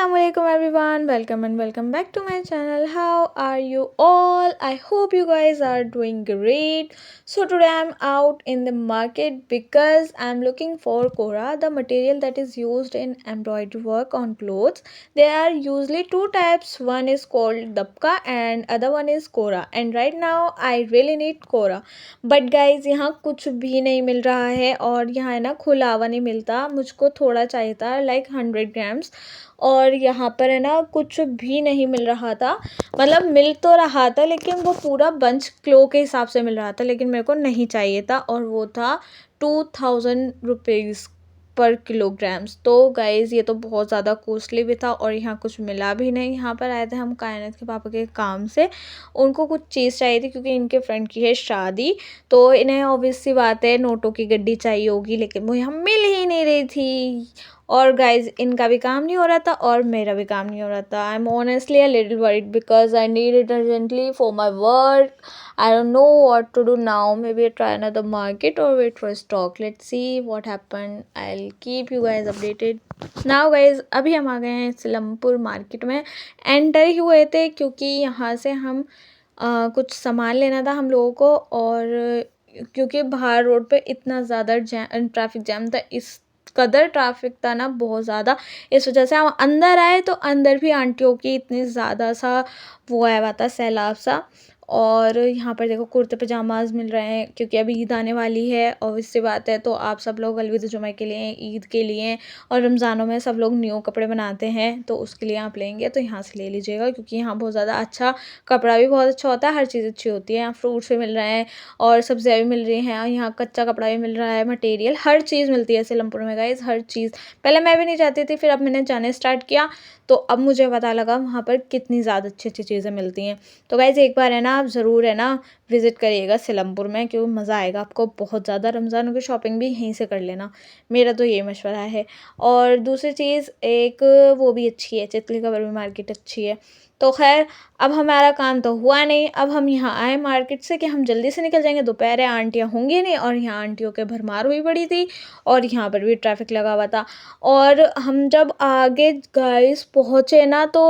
Assalamualaikum everyone, welcome and welcome back to my channel. How are you all? I hope you guys are doing great. So today I'm out in the market because I'm looking for Kora, the material that is used in embroidery work on clothes. There are usually two types. One is called Dabka and other one is Kora. And right now I really need Kora. But guys यहाँ कुछ भी नहीं मिल रहा है और यहाँ है ना खुला हुआ नहीं मिलता. मुझको थोड़ा चाहिए था like 100 grams. और यहाँ पर है ना कुछ भी नहीं मिल रहा था. मतलब मिल तो रहा था लेकिन वो पूरा बंच किलो के हिसाब से मिल रहा था, लेकिन मेरे को नहीं चाहिए था और वो था 2000 रुपीज़ पर किलोग्राम्स. तो गाइज़ ये तो बहुत ज़्यादा कॉस्टली भी था और यहाँ कुछ मिला भी नहीं. यहाँ पर आए थे हम कायनात के पापा के काम से. उनको कुछ चीज़ चाहिए थी क्योंकि इनके फ्रेंड की है शादी, तो इन्हें ऑब्वियस सी बात है नोटों की गड्डी चाहिए होगी, लेकिन वो यहाँ मिल ही नहीं रही थी. और गाइज इनका भी काम नहीं हो रहा था और मेरा भी काम नहीं हो रहा था. I am honestly a little worried because I need it urgently for my work. I don't know what to do now. Maybe I try another market or wait for stock. Let's see what happened. I'll keep you guys updated. Now guys, अभी हम आ गए हैं Seelampur market में. Enter ही हुए थे क्योंकि यहाँ से हम कुछ सामान लेना था हम लोगों को, और क्योंकि बाहर रोड पे इतना ज़्यादा ट्रैफिक जैम था, इस कदर ट्रैफिक था ना बहुत ज़्यादा. इस वजह से हम अंदर आए तो अंदर भी आंटियों की इतनी ज़्यादा सा वो आया हुआ था, सैलाब सा. और यहाँ पर देखो कुर्ते पजामाज मिल रहे हैं क्योंकि अभी ईद आने वाली है, और इससे बात है तो आप सब लोग अलविदा जुमा के लिए, ईद के लिए और रमज़ानों में सब लोग न्यू कपड़े बनाते हैं, तो उसके लिए आप लेंगे तो यहाँ से ले लीजिएगा क्योंकि यहाँ बहुत ज़्यादा अच्छा कपड़ा भी बहुत अच्छा होता है, हर चीज़ अच्छी होती है. यहाँ फ्रूट्स भी मिल रहे हैं और सब्जियाँ भी मिल रही हैं, यहाँ कच्चा कपड़ा भी मिल रहा है, मटेरियल हर चीज़ मिलती है सिलमपुर में गाइस, हर चीज़. पहले मैं भी नहीं चाहती थी, फिर अब मैंने जाने स्टार्ट किया तो अब मुझे पता लगा वहाँ पर कितनी ज़्यादा अच्छी अच्छी चीज़ें मिलती हैं. तो गाइज़ एक बार है ना आप ज़रूर है ना विज़िट करिएगा सिलमपुर में, क्योंकि मज़ा आएगा आपको बहुत ज़्यादा. रमज़ानों की शॉपिंग भी यहीं से कर लेना, मेरा तो ये मशवरा है. और दूसरी चीज़ एक वो भी अच्छी है, चितली का भी मार्केट अच्छी है. तो खैर अब हमारा काम तो हुआ नहीं. अब हम यहाँ आए मार्केट से कि हम जल्दी से निकल जाएंगे, दोपहर है, आंटियाँ होंगी नहीं, और यहाँ आंटियों के भरमार हुई पड़ी थी और यहाँ पर भी ट्रैफिक लगा हुआ था. और हम जब आगे गाइस पहुँचे ना तो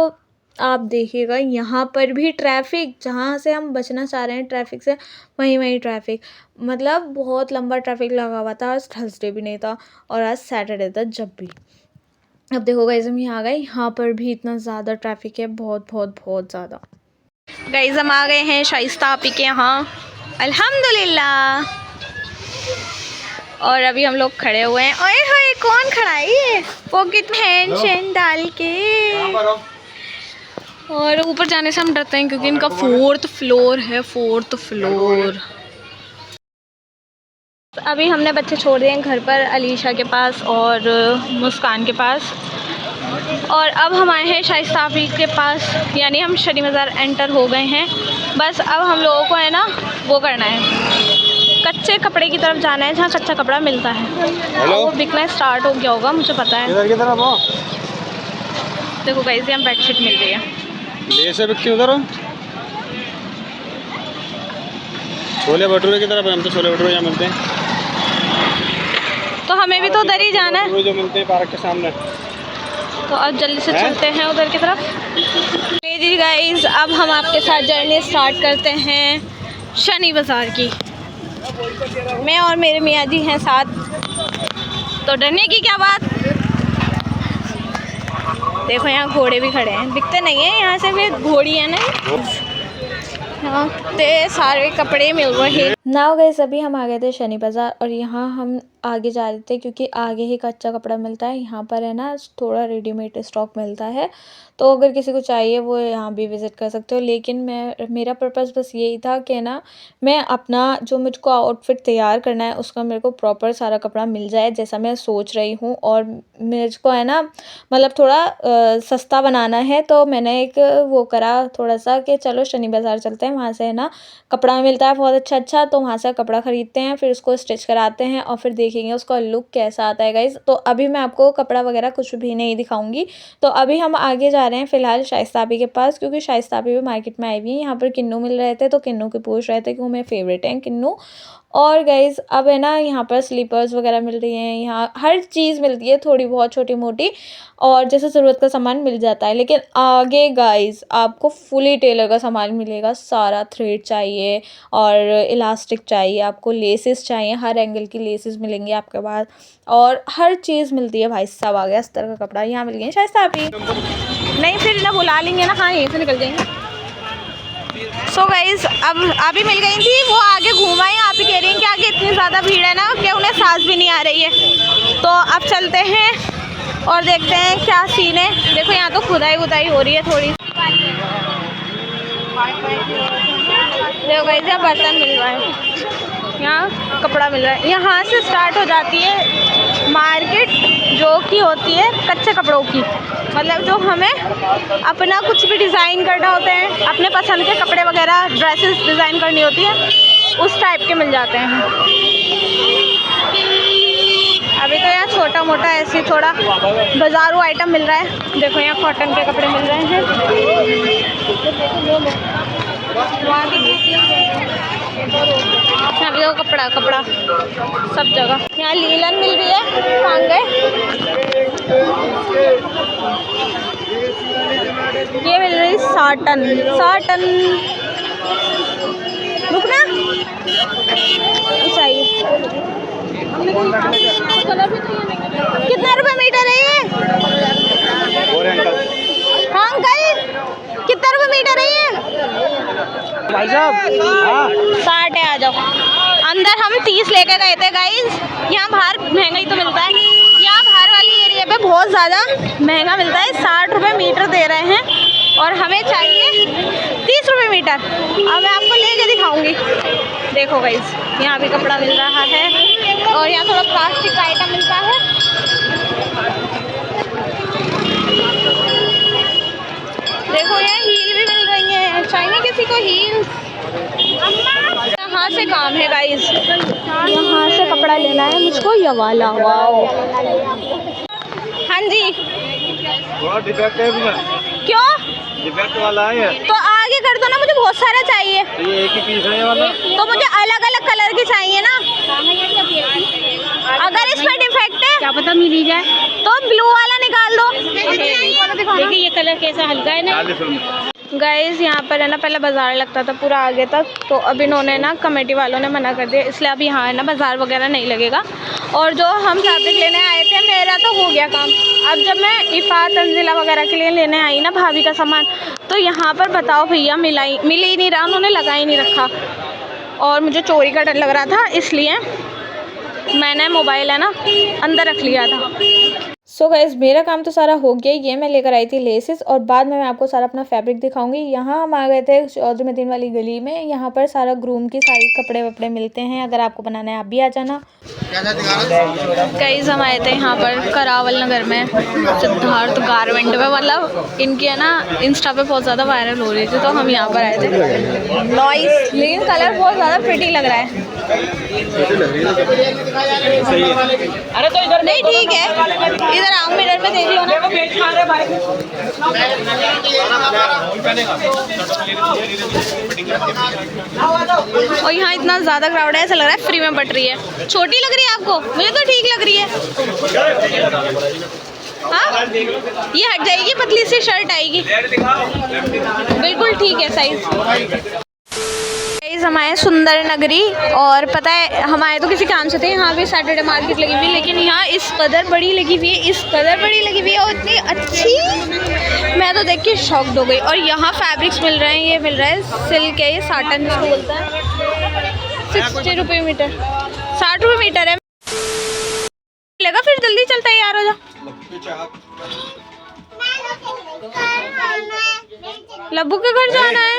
आप देखिएगा यहाँ पर भी ट्रैफिक, जहाँ से हम बचना चाह रहे हैं ट्रैफिक से वहीं वहीं ट्रैफिक. मतलब बहुत लंबा ट्रैफिक लगा हुआ था. आज थर्सडे भी नहीं था और आज सैटरडे था जब भी. अब देखो गाइस हम यहाँ आ गए, यहाँ पर भी इतना ज़्यादा ट्रैफिक है, बहुत बहुत बहुत ज़्यादा. गाइस हम आ गए हैं शाइस्ता आपी के यहाँ, अल्हम्दुलिल्लाह. और अभी हम लोग खड़े हुए हैं. ओए होए कौन खड़ा है ये पॉकेट में हैंड शैंड डाल के. और ऊपर जाने से हम डरते हैं क्योंकि इनका 4th फ्लोर है, 4th फ्लोर. अभी हमने बच्चे छोड़ दिए हैं घर पर, अलीशा के पास और मुस्कान के पास. और अब हम आए हैं शाइस्ता आपी के पास, यानी हम शनि बाज़ार एंटर हो गए हैं. बस अब हम लोगों को है ना वो करना है, कच्चे कपड़े की तरफ जाना है जहाँ कच्चा कपड़ा मिलता है. वो बिकना स्टार्ट हो गया होगा मुझे पता है. देखो गाइस यहाँ बेडशीट मिल रही है. से बिकती उधर छोले भटूरे की तरफ. हम तो छोले भटूरे यहाँ मिलते हैं, तो हमें भी तो उधर ही जाना है जो मिलते हैं पार्क के सामने. तो अब जल्दी से चलते हैं उधर की तरफ. जी गाइस अब हम आपके साथ जर्नी स्टार्ट करते हैं शनि बाज़ार की. मैं और मेरे मियाँ जी हैं साथ, तो डरने की क्या बात. देखो यहाँ घोड़े भी खड़े हैं, दिखते नहीं है यहाँ से, फिर घोड़ी है ना. यहाँ ते सारे कपड़े मिल रहे हैं. नाउ गाइस अभी हम आ गए थे शनि बाज़ार और यहाँ हम आगे जा रहे थे क्योंकि आगे ही कच्चा कपड़ा मिलता है. यहाँ पर है ना थोड़ा रेडीमेड स्टॉक मिलता है, तो अगर किसी को चाहिए वो यहाँ भी विज़िट कर सकते हो. लेकिन मेरा पर्पस बस यही था कि ना मैं अपना जो मुझको आउटफिट तैयार करना है उसका मेरे को प्रॉपर सारा कपड़ा मिल जाए जैसा मैं सोच रही हूँ. और मुझको है ना मतलब थोड़ा सस्ता बनाना है, तो मैंने एक वो करा थोड़ा सा कि चलो शनि बाज़ार चलते हैं, वहाँ से है ना कपड़ा मिलता है बहुत अच्छा अच्छा, तो वहाँ से कपड़ा ख़रीदते हैं, फिर उसको स्टिच कराते हैं और फिर देखेंगे उसका लुक कैसा आता है गाइस. तो अभी मैं आपको कपड़ा वगैरह कुछ भी नहीं दिखाऊंगी. तो अभी हम आगे जा रहे हैं फ़िलहाल शाइस्ता आपी के पास, क्योंकि शाइस्ता आपी भी मार्केट में आई हुई है. यहाँ पर किन्नू मिल रहे थे तो किन्नू के पूछ रहे थे कि वो मेरे फेवरेट हैं किन्नू. और गाइज़ अब है ना यहाँ पर स्लीपर्स वगैरह मिल रही हैं, यहाँ हर चीज़ मिलती है थोड़ी बहुत छोटी मोटी, और जैसे ज़रूरत का सामान मिल जाता है। लेकिन आगे गाइज़ आपको फुली टेलर का सामान मिलेगा, सारा थ्रेड चाहिए और इलास्टिक चाहिए, आपको लेसेस चाहिए, हर एंगल की लेसेस मिलेंगी आपके पास, और हर चीज़ मिलती है भाई साहब। आ गया अस्तर का कपड़ा, यहाँ मिल गया शायद से आप ही नहीं, फिर ना बुला लेंगे ना, हाँ यहीं से निकल जाएंगे। सो गाइज़ अब आप ही मिल गई थी, वो आगे घूमा है, आप ही कह रही हैं कि आगे इतनी ज़्यादा भीड़ है ना कि उन्हें सांस भी नहीं आ रही है। तो अब चलते हैं और देखते हैं क्या सीन है। देखो यहाँ तो खुदाई वुदाई हो रही है थोड़ी। देखो गाइज़ यहाँ बर्तन मिल रहा है, यहाँ कपड़ा मिल रहा है। यहाँ से स्टार्ट हो जाती है मार्केट जो कि होती है कच्चे कपड़ों की, मतलब जो हमें अपना कुछ भी डिज़ाइन करना होता है, अपने पसंद के कपड़े वगैरह ड्रेसेस डिज़ाइन करनी होती है, उस टाइप के मिल जाते हैं। अभी तो यहाँ छोटा मोटा ऐसे थोड़ा बाजारू आइटम मिल रहा है। देखो यहाँ कॉटन के कपड़े मिल रहे हैं, यहाँ भी कपड़ा कपड़ा सब जगह। यहाँ लीलन मिल रही है, कहाँ गए, ये मिल रही साटन, साटन रुकना चाहिए। कितना रुपए मीटर है ये? हाँ अंकल कितना रुपए मीटर है ये? भाई साहब 60 है, आ जाओ। अंदर हम 30 लेके गए थे गाइज, यहाँ बाहर महंगा ही तो मिलता है, यहाँ बाहर वाली एरिया पे बहुत ज़्यादा महंगा मिलता है। 60 रुपये मीटर दे रहे हैं और हमें चाहिए 30 रुपये मीटर। अब मैं आपको लेके दिखाऊंगी। देखो गाइज यहाँ भी कपड़ा मिल रहा है और यहाँ थोड़ा प्लास्टिक का आइटम मिलता है। देखो यहाँ हील भी मिल रही है, चाहिए किसी को हील? यहाँ से काम है गाइस, यहाँ से कपड़ा लेना है मुझको, ये वाला। वाओ हाँ जी, थोड़ा डिफेक्ट है इसमें। क्यों डिफेक्ट वाला है तो आगे कर दो ना, मुझे बहुत सारा चाहिए। तो ये एक ही पीस है ये वाला, तो मुझे अलग अलग कलर की चाहिए ना। अगर इसमें डिफेक्ट है क्या पता मिल जाए तो ब्लू वाला निकाल दो। देखिए ये कलर कैसा हल्का है ना। 40 रुपये। गाइस यहाँ पर है ना पहले बाज़ार लगता था पूरा आगे तक, तो अब इन्होंने ना कमेटी वालों ने मना कर दिया, इसलिए अब यहाँ है ना बाज़ार वगैरह नहीं लगेगा। और जो हम फैब्रिक लेने आए थे मेरा तो हो गया काम। अब जब मैं इफ़ा तंजिला वगैरह के लिए लेने आई ना भाभी का सामान, तो यहाँ पर बताओ भैया मिल ही नहीं रहा, उन्होंने लगा ही नहीं रखा। और मुझे चोरी का डर लग रहा था, इसलिए मैंने मोबाइल है ना अंदर रख लिया था। सो गाइस मेरा काम तो सारा हो गया। ये मैं लेकर आई थी लेसेस, और बाद में मैं आपको सारा अपना फैब्रिक दिखाऊंगी। यहाँ हम आ गए थे चौधरी मदीन वाली गली में, यहाँ पर सारा ग्रूम की सारी कपड़े वपड़े मिलते हैं। अगर आपको बनाना है आप भी आ जाना। गाइस हम आए थे यहाँ पर करावल नगर में सिद्धार्थ गारमेंट में, मतलब इनकी है ना इंस्टा पे बहुत ज़्यादा वायरल हो रही थी, तो हम यहाँ पर आए थे। नॉइस, लेकिन कलर बहुत ज़्यादा प्रिटी लग रहा है। अरे तो इधर नहीं ठीक है, इधर आओ मिरर में देख लो ना। और यहाँ इतना ज़्यादा क्राउड है, ऐसा लग रहा है फ्री में बट रही है। छोटी लग रही है आपको? मुझे तो ठीक लग रही है। हाँ ये हट जाएगी, पतली सी शर्ट आएगी, बिल्कुल ठीक है साइज। हम आए सुंदर नगरी, और पता है हम आए तो किसी काम से थे। यहाँ भी सैटरडे मार्केट लगी हुई है, लेकिन यहाँ इस कदर बड़ी लगी हुई है, इस कदर बड़ी लगी हुई है और इतनी अच्छी, मैं तो देख के शॉक्ड हो गई। और यहाँ फैब्रिक्स मिल रहे हैं, ये मिल रहा है सिल्क है, ये साटन जिसको बोलता है। 60 रुपये मीटर, 60 रुपये मीटर है। लगा फिर जल्दी चलता है यार, हो जा। लब्बू के घर जाना है।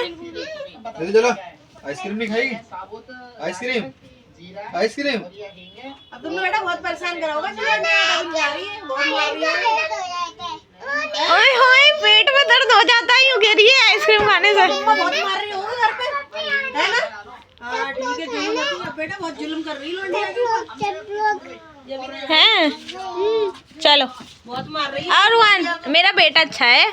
चलो आइसक्रीम नहीं खाएगी? आइसक्रीम आइसक्रीम अब तुमने बेटा बहुत परेशान करा होगा। ओए होए पेट में दर्द हो जाता है, यूं कह रही है आइसक्रीम खाने से। बहुत मार रही होगी घर पे, है ना? हाँ ठीक है, जुल्म मत कर बेटा, बहुत जुल्म कर रही हैं। चलो बहुत मार रही और मेरा बेटा अच्छा है,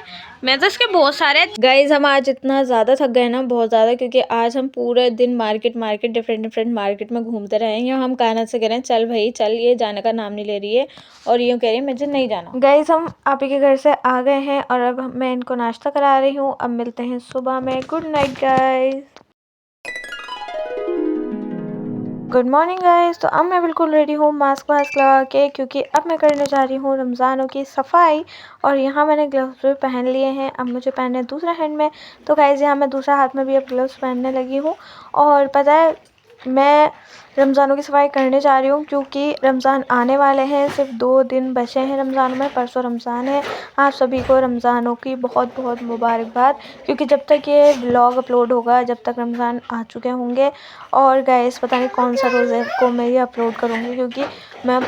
मैं तो इसके बहुत सारे गाइज, हम आज इतना ज़्यादा थक गए ना, बहुत ज़्यादा, क्योंकि आज हम पूरे दिन मार्केट डिफरेंट मार्केट में घूमते रहे हैं। यहाँ हम कायनात से कह रहे हैं चल भाई चल, ये जाने का नाम नहीं ले रही है और यूँ कह रही है मुझे नहीं जाना। गाइज हम आप ही के घर से आ गए हैं और अब मैं इनको नाश्ता करा रही हूँ। अब मिलते हैं सुबह में। Good night guys. Good morning guys. तो अब मैं बिल्कुल रेडी हूँ मास्क वास्क लगा के, क्योंकि अब मैं करने जा रही हूँ रमज़ानों की सफाई। और यहाँ मैंने ग्लव्स भी पहन लिए हैं, अब मुझे पहनने हैं दूसरा हैंड में। तो गाइस यहाँ मैं दूसरा हाथ में भी अब ग्लव्स पहनने लगी हूँ। और पता है मैं रमज़ानों की सफाई करने जा रही हूँ, क्योंकि रमज़ान आने वाले हैं, सिर्फ 2 दिन बचे हैं रमज़ान में। परसों रमज़ान है। आप सभी को रमज़ानों की बहुत बहुत मुबारकबाद, क्योंकि जब तक ये व्लॉग अपलोड होगा जब तक रमज़ान आ चुके होंगे। और गाइस पता नहीं कौन सा रोज़े को मैं ये अपलोड करूँगी, क्योंकि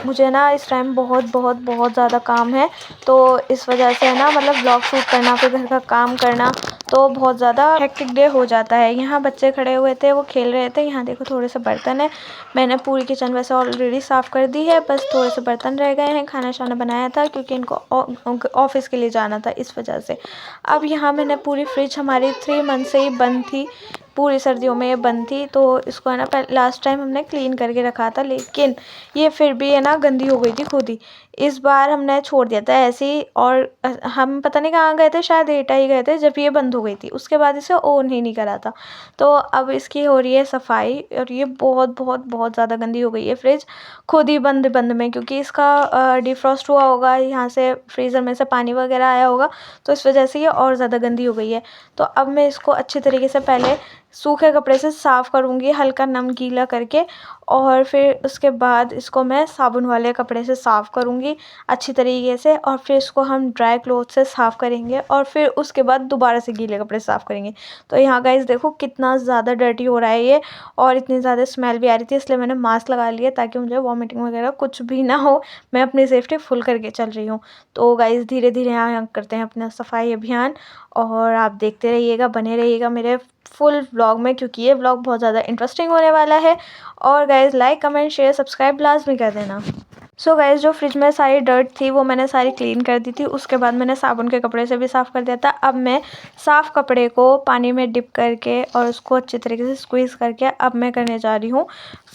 मुझे ना इस टाइम बहुत ज़्यादा काम है। तो इस वजह से है ना, मतलब व्लॉग शूट करना, फिर घर का काम करना, तो बहुत ज़्यादा हेक्टिक डे हो जाता है। यहाँ बच्चे खड़े हुए थे, वो खेल रहे थे। यहाँ देखो थोड़े से बर्तन है, मैंने पूरी किचन वैसे ऑलरेडी साफ़ कर दी है, बस थोड़े से बर्तन रह गए हैं। खाना शाना बनाया था क्योंकि इनको ऑफिस के लिए जाना था, इस वजह से। अब यहाँ मैंने पूरी फ्रिज हमारी 3 मंथ से ही बंद थी, पूरी सर्दियों में ये बंद थी। तो इसको है ना लास्ट टाइम हमने क्लीन करके रखा था, लेकिन ये फिर भी है ना गंदी हो गई थी खुद ही। इस बार हमने छोड़ दिया था ऐसे ही, और हम पता नहीं कहाँ गए थे, शायद एटा ही गए थे जब ये बंद हो गई थी। उसके बाद इसे ऑन ही नहीं करा था। तो अब इसकी हो रही है सफाई, और ये बहुत ज़्यादा गंदी हो गई है फ्रिज, खुद ही बंद में, क्योंकि इसका डिफ्रॉस्ट हुआ होगा, यहाँ से फ्रीज़र में से पानी वगैरह आया होगा, तो इस वजह से ये और ज़्यादा गंदी हो गई है। तो अब मैं इसको अच्छे तरीके से पहले सूखे कपड़े से साफ़ करूँगी, हल्का नम गीला करके, और फिर उसके बाद इसको मैं साबुन वाले कपड़े से साफ़ करूँगी अच्छी तरीके से। और फिर इसको हम ड्राई क्लॉथ से साफ़ करेंगे, और फिर उसके बाद दोबारा से गीले कपड़े से साफ़ करेंगे। तो यहाँ गाइस देखो कितना ज़्यादा डर्टी हो रहा है ये, और इतनी ज़्यादा स्मेल भी आ रही थी, इसलिए मैंने मास्क लगा लिया ताकि मुझे वॉमिटिंग वगैरह कुछ भी ना हो। मैं अपनी सेफ्टी फुल करके चल रही हूँ। तो गाइस धीरे धीरे यहाँ करते हैं अपना सफाई अभियान, और आप देखते रहिएगा, बने रहिएगा मेरे फुल व्लॉग में, क्योंकि ये व्लॉग बहुत ज़्यादा इंटरेस्टिंग होने वाला है। और guys like comment share subscribe लाजमी कर देना। सो गाइज़ जो फ्रिज में सारी डर्ट थी वो मैंने सारी क्लीन कर दी थी, उसके बाद मैंने साबुन के कपड़े से भी साफ़ कर दिया था। अब मैं साफ़ कपड़े को पानी में डिप करके और उसको अच्छे तरीके से स्क्वीज़ करके अब मैं करने जा रही हूँ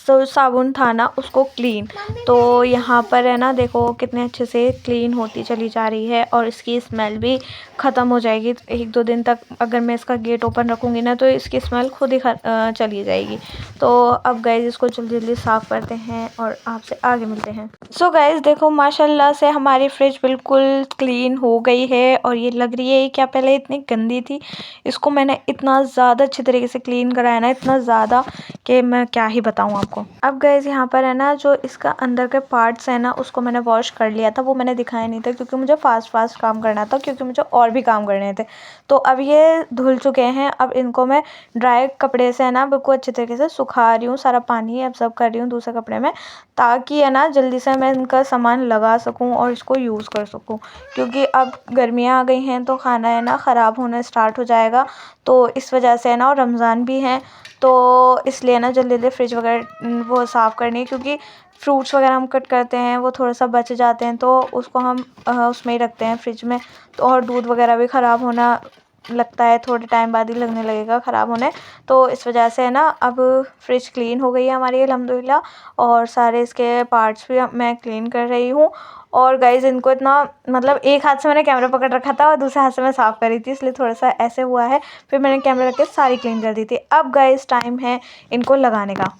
साबुन था ना उसको क्लीन। तो यहाँ पर है ना देखो कितने अच्छे से क्लीन होती चली जा रही है, और इसकी स्मेल भी ख़त्म हो जाएगी 1-2 दिन तक। अगर मैं इसका गेट ओपन रखूँगी ना तो इसकी स्मेल खुद ही चली जाएगी। तो अब गाइज़ इसको जल्दी जल्दी साफ़ करते हैं और आपसे आगे मिलते हैं। सो गाइज़ देखो माशाल्लाह से हमारी फ्रिज बिल्कुल क्लीन हो गई है, और ये लग रही है क्या पहले इतनी गंदी थी। इसको मैंने इतना ज़्यादा अच्छे तरीके से क्लीन कराया ना, इतना ज़्यादा कि मैं क्या ही बताऊँ आपको। अब गाइज़ यहाँ पर है ना जो इसका अंदर के पार्ट्स हैं ना उसको मैंने वॉश कर लिया था, वो मैंने दिखाया नहीं था क्योंकि मुझे फास्ट काम करना था, क्योंकि मुझे और भी काम करने थे। तो अब ये धुल चुके हैं, अब इनको मैं ड्राई कपड़े से है ना बिल्कुल अच्छे तरीके से सुखा रही हूँ, सारा पानी एब्ज़ॉर्ब कर रही हूँ दूसरे कपड़े में, ताकि है ना जल्दी से मैं इनका सामान लगा सकूँ और इसको यूज़ कर सकूँ। क्योंकि अब गर्मियाँ आ गई हैं तो खाना है ना ख़राब होना स्टार्ट हो जाएगा, तो इस वजह से है ना, और रमज़ान भी है तो इसलिए ना जल्दी जल्दी फ्रिज वगैरह वो साफ़ करनी है, क्योंकि फ्रूट्स वगैरह हम कट करते हैं वो थोड़ा सा बच जाते हैं तो उसको हम उसमें ही रखते हैं फ्रिज में। तो और दूध वगैरह भी ख़राब होना लगता है, थोड़े टाइम बाद ही लगने लगेगा ख़राब होने। तो इस वजह से ना अब फ्रिज क्लीन हो गई है हमारी अल्हम्दुलिल्लाह, और सारे इसके पार्ट्स भी मैं क्लीन कर रही हूँ। और गाइज़ इनको इतना मतलब एक हाथ से मैंने कैमरा पकड़ रखा था और दूसरे हाथ से मैं साफ़ कर रही थी, इसलिए थोड़ा सा ऐसे हुआ है। फिर मैंने कैमरा रख के सारी क्लीन कर दी थी। अब गाइज़ टाइम है इनको लगाने का।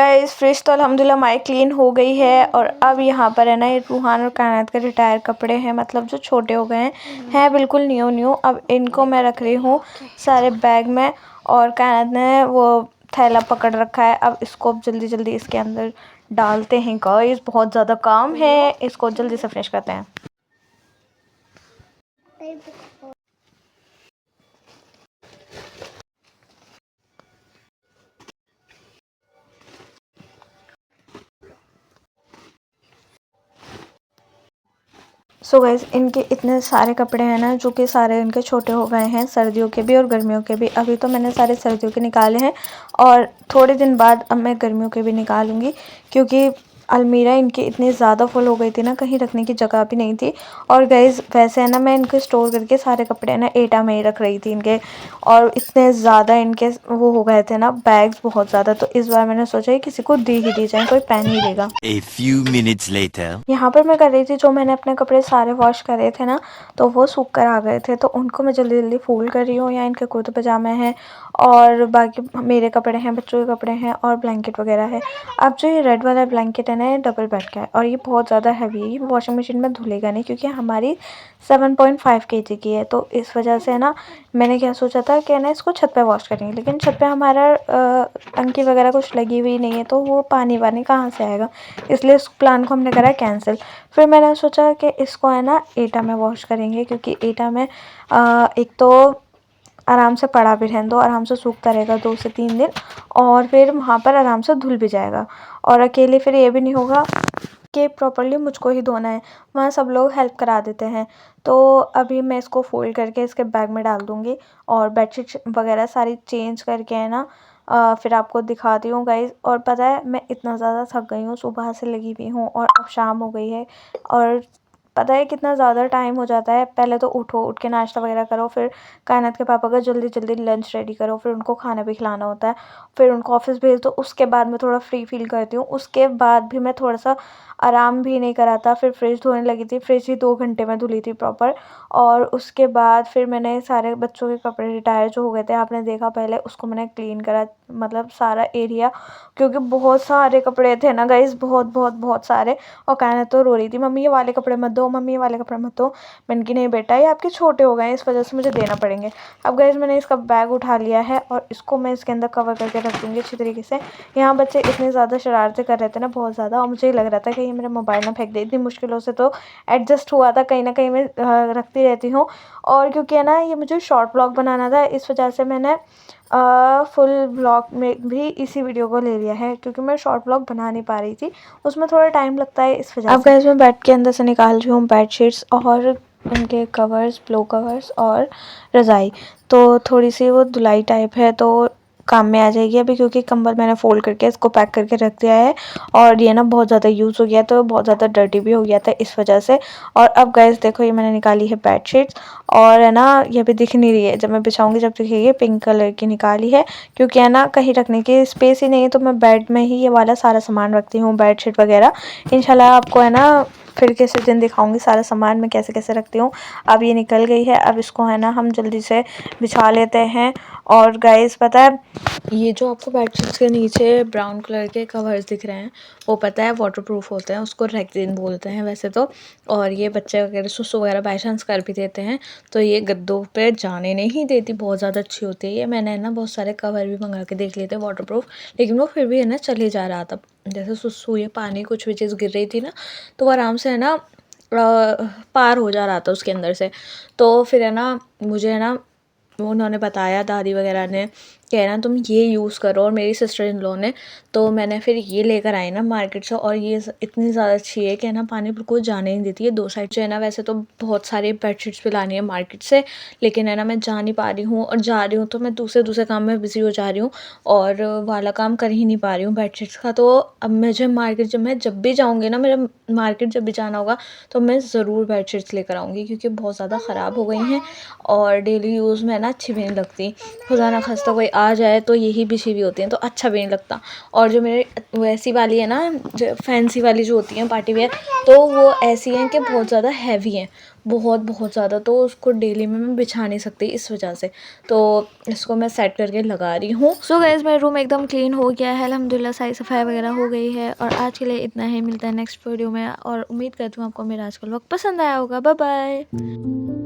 गाइस फ्रिज तो अल्हम्दुलिल्लाह हमारी क्लीन हो गई है। और अब यहाँ पर है ना ये रूहान और कायनात के रिटायर कपड़े हैं, मतलब जो छोटे हो गए हैं बिल्कुल न्यू न्यू। अब इनको मैं रख रही हूँ सारे बैग में, और कायनात ने वो थैला पकड़ रखा है। अब इसको अब जल्दी जल्दी इसके अंदर डालते हैं गाइस, बहुत ज़्यादा काम है, इसको जल्दी से फिनिश करते हैं। सो गाइस इनके इतने सारे कपड़े हैं ना, जो कि सारे इनके छोटे हो गए हैं, सर्दियों के भी और गर्मियों के भी। अभी तो मैंने सारे सर्दियों के निकाले हैं और थोड़े दिन बाद अब मैं गर्मियों के भी निकालूंगी, क्योंकि अलमीरा इनकी इतनी ज़्यादा फुल हो गई थी ना, कहीं रखने की जगह भी नहीं थी। और गाइस वैसे है ना, मैं इनको स्टोर करके सारे कपड़े ना एटा में ही रख रही थी इनके, और इतने ज़्यादा इनके वो हो गए थे ना बैग्स, बहुत ज़्यादा। तो इस बार मैंने सोचा कि किसी को दी ही दी जाए, कोई पहन ही लेगा। A few minutes later. यहाँ पर मैं कर रही थी, जो मैंने अपने कपड़े सारे वॉश करे थे ना, तो वो सूख कर आ गए थे, तो उनको मैं जल्दी जल्दी फोल्ड कर रही हूँ। यहाँ इनके कुर्ते पजामे हैं और बाकी मेरे कपड़े हैं, बच्चों के कपड़े हैं और ब्लैंकेट वगैरह है। अब जो ये रेड वाला ब्लैंकेट है ना, ये डबल बेड का है और ये बहुत ज़्यादा हैवी है, ये वॉशिंग मशीन में धुलेगा नहीं, क्योंकि हमारी 7.5 kg की है। तो इस वजह से ना मैंने क्या सोचा था कि ना इसको छत पे वॉश करेंगे, लेकिन छत पे हमारा टंकी वगैरह कुछ लगी हुई नहीं है, तो वो पानी वानी कहाँ से आएगा, इसलिए इस प्लान को हमने करा कैंसिल। फिर मैंने सोचा कि इसको है ना एटा में वॉश करेंगे, क्योंकि एटा में एक तो आराम से पड़ा भी रहने दो, आराम से सूखता रहेगा 2 से 3 दिन, और फिर वहाँ पर आराम से धुल भी जाएगा। और अकेले फिर ये भी नहीं होगा कि प्रॉपर्ली मुझको ही धोना है, वहाँ सब लोग हेल्प करा देते हैं। तो अभी मैं इसको फोल्ड करके इसके बैग में डाल दूँगी और बेडशीट वगैरह सारी चेंज करके है ना फिर आपको दिखाती हूँ गाइस। और पता है मैं इतना ज़्यादा थक गई हूँ, सुबह से लगी हुई हूँ और अब शाम हो गई है, और पता है कितना ज़्यादा टाइम हो जाता है। पहले तो उठ के नाश्ता वगैरह करो, फिर कायनात के पापा का जल्दी जल्दी लंच रेडी करो, फिर उनको खाना भी खिलाना होता है, फिर उनको ऑफिस भेज दो। उसके बाद मैं थोड़ा फ्री फील करती हूँ, उसके बाद भी मैं थोड़ा सा आराम भी नहीं करा था। फिर फ्रिज धोने लगी थी, फ्रिज ही 2 घंटे में धुली थी प्रॉपर। और उसके बाद फिर मैंने सारे बच्चों के कपड़े रिटायर जो हो गए थे, आपने देखा पहले, उसको मैंने क्लीन करा, मतलब सारा एरिया, क्योंकि बहुत सारे कपड़े थे ना गाइस, बहुत बहुत बहुत सारे। और कायनात तो रो रही थी, मम्मी ये वाले कपड़े मत दो, मम्मी ये वाले कपड़े मत दो। मैंने कि नहीं बेटा, ये आपके छोटे हो गए हैं, इस वजह से मुझे देना पड़ेंगे। अब गाइस मैंने इसका बैग उठा लिया है और इसको मैं इसके अंदर कवर करके रख दूँगी अच्छी तरीके से। यहाँ बच्चे इतनी ज़्यादा शरारतें कर रहे थे ना, बहुत ज़्यादा, और मुझे लग रहा था कि ये मेरा मोबाइल ना फेंक दे। इतनी मुश्किलों से तो एडजस्ट हुआ था, कहीं ना कहीं मैं रखती रहती हूँ। और क्योंकि है ना ये मुझे शॉर्ट ब्लॉग बनाना था, इस वजह से मैंने फुल ब्लॉग में भी इसी वीडियो को ले लिया है, क्योंकि मैं शॉर्ट ब्लॉग बना नहीं पा रही थी, उसमें थोड़ा टाइम लगता है इस वजह से। अब गाइस मैं बेड के अंदर से निकाल रही हूँ बेडशीट्स और उनके कवर्स, पिलो कवर्स और रज़ाई। तो थोड़ी सी वो धुलाई टाइप है, तो काम में आ जाएगी अभी, क्योंकि कंबल मैंने फोल्ड करके इसको पैक करके रख दिया है और ये ना बहुत ज़्यादा यूज़ हो गया, तो बहुत ज़्यादा डर्टी भी हो गया था इस वजह से। और अब गाइस देखो, ये मैंने निकाली है बेडशीट्स, और है ना ये भी दिख नहीं रही है, जब मैं बिछाऊंगी जब दिखेगी। पिंक कलर की निकाली है, क्योंकि है ना कहीं रखने की स्पेस ही नहीं है, तो मैं बेड में ही ये वाला सारा सामान रखती हूँ, बेडशीट वगैरह। इंशाल्लाह आपको है ना फिर किसी दिन दिखाऊंगी सारा सामान मैं कैसे कैसे रखती हूँ। अब ये निकल गई है, अब इसको है ना हम जल्दी से बिछा लेते हैं। और गाइस पता है, ये जो आपको बेडशीट्स के नीचे ब्राउन कलर के कवर्स दिख रहे हैं, वो पता है वाटरप्रूफ होते हैं, उसको रेक्सिन बोलते हैं वैसे तो। और ये बच्चे वगैरह सुसु वगैरह बाई चांस कर भी देते हैं, तो ये गद्दों पे जाने नहीं देती, बहुत ज़्यादा अच्छी होती है ये। मैंने ना बहुत सारे कवर भी मंगा के देख लिए थे वाटरप्रूफ, लेकिन वो फिर भी है ना चले जा रहा था। जैसे सुसु या पानी कुछ भी चीज़ गिर रही थी ना, तो वो आराम से है ना पार हो जा रहा था उसके अंदर से। तो फिर है ना मुझे है ना उन्होंने बताया, दादी वगैरह ने, कह ना तुम ये यूज़ करो, और मेरी सिस्टर इन लॉ ने। तो मैंने फिर ये लेकर आई ना मार्केट से, और ये इतनी ज़्यादा अच्छी है कि ना पानी बिल्कुल जाने नहीं देती है। 2 साइड से है ना, वैसे तो बहुत सारी बेडशीट्स भी लानी है मार्केट से, लेकिन है ना मैं जा नहीं पा रही हूँ, और जा रही हूँ तो मैं दूसरे काम में बिज़ी हो जा रही हूँ, और वाला काम कर ही नहीं पा रही हूँ बेडशीट्स का। तो अब मुझे मार्केट जब भी जाऊँगी ना, मेरा मार्केट जब भी जाना होगा, तो मैं ज़रूर बेडशीट्स लेकर आऊँगी, क्योंकि बहुत ज़्यादा ख़राब हो गई हैं और डेली यूज़ में ना अच्छी भी नहीं लगती। खुदा ना खास्ता कोई आ जाए तो यही बिछी हुई होती हैं, तो अच्छा भी नहीं लगता। और जो मेरे वैसी वाली है ना, जो फैंसी वाली जो होती हैं पार्टी वेयर, तो वो ऐसी हैं कि बहुत ज़्यादा हैवी हैं, बहुत ज़्यादा, तो उसको डेली में मैं बिछा नहीं सकती इस वजह से। तो इसको मैं सेट करके लगा रही हूँ। सो गाइस मेरा रूम एकदम क्लीन हो गया है अल्हम्दुलिल्लाह, सारी सफाई वगैरह हो गई है। और आज के लिए इतना ही, मिलता है नेक्स्ट वीडियो में। और उम्मीद करती हूँ आपको मेरा आज का व्लॉग पसंद आया होगा। Bye bye.